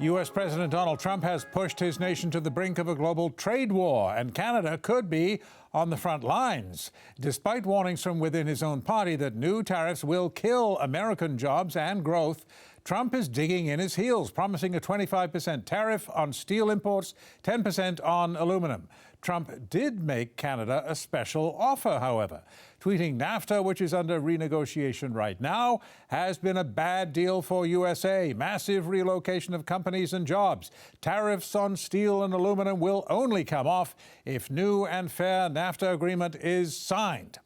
U.S. President Donald Trump has pushed his nation to the brink of a global trade war, and Canada could be on the front lines. Despite warnings from within his own party that new tariffs will kill American jobs and growth, Trump is digging in his heels, promising a 25% tariff on steel imports, 10% on aluminum. Trump did make Canada a special offer, however, tweeting NAFTA, which is under renegotiation right now, has been a bad deal for USA. Massive relocation of companies and jobs. Tariffs on steel and aluminum will only come off if new and fair NAFTA agreement is signed.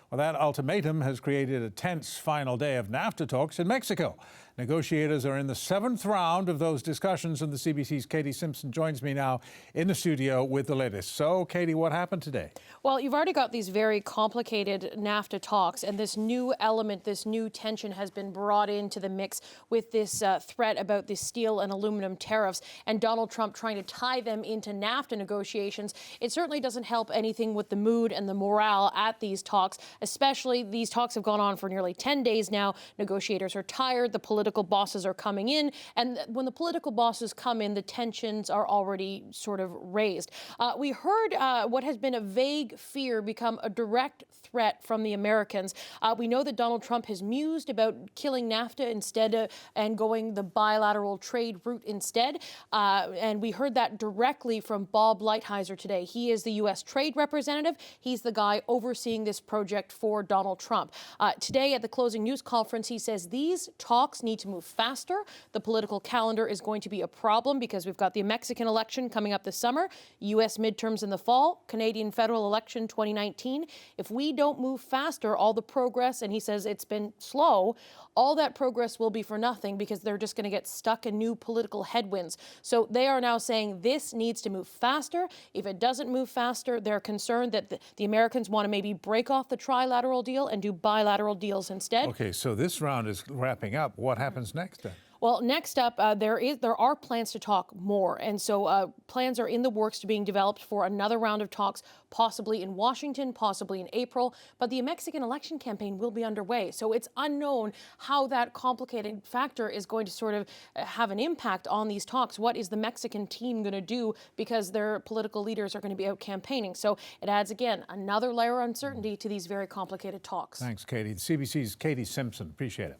Well, that ultimatum has created a tense final day of NAFTA talks in Mexico. Negotiators are in the seventh round of those discussions, and the CBC's Katie Simpson joins me now in the studio with the latest. So, Katie, what happened today? Well, you've already got these very complicated NAFTA talks, and this new element, this new tension has been brought into the mix with this threat about the steel and aluminum tariffs and Donald Trump trying to tie them into NAFTA negotiations. It certainly doesn't help anything with the mood and the morale at these talks, especially these talks have gone on for nearly 10 days now. Negotiators are tired. The political bosses are coming in. And when the political bosses come in, the tensions are already sort of raised. We heard what has been a vague fear become a direct threat from the Americans. We know that Donald Trump has mused about killing NAFTA instead and going the bilateral trade route instead. And we heard that directly from Bob Lighthizer today. He is the U.S. trade representative. He's the guy overseeing this project for Donald Trump. Today at the closing news conference, he says these talks need to move faster. The political calendar is going to be a problem because we've got the Mexican election coming up this summer, U.S. midterms in the fall, Canadian federal election 2019. If we don't move faster, all the progress, and he says it's been slow, all that progress will be for nothing because they're just going to get stuck in new political headwinds. So they are now saying this needs to move faster. If it doesn't move faster, they're concerned that the Americans want to maybe break off the trilateral deal and do bilateral deals instead. Okay, so this round is wrapping up. What happens next then? Well, next up, there are plans to talk more. And so plans are in the works to being developed for another round of talks, possibly in Washington, possibly in April. But the Mexican election campaign will be underway. So it's unknown how that complicated factor is going to sort of have an impact on these talks. What is the Mexican team going to do because their political leaders are going to be out campaigning? So it adds, again, another layer of uncertainty to these very complicated talks. Thanks, Katie. CBC's Katie Simpson. Appreciate it.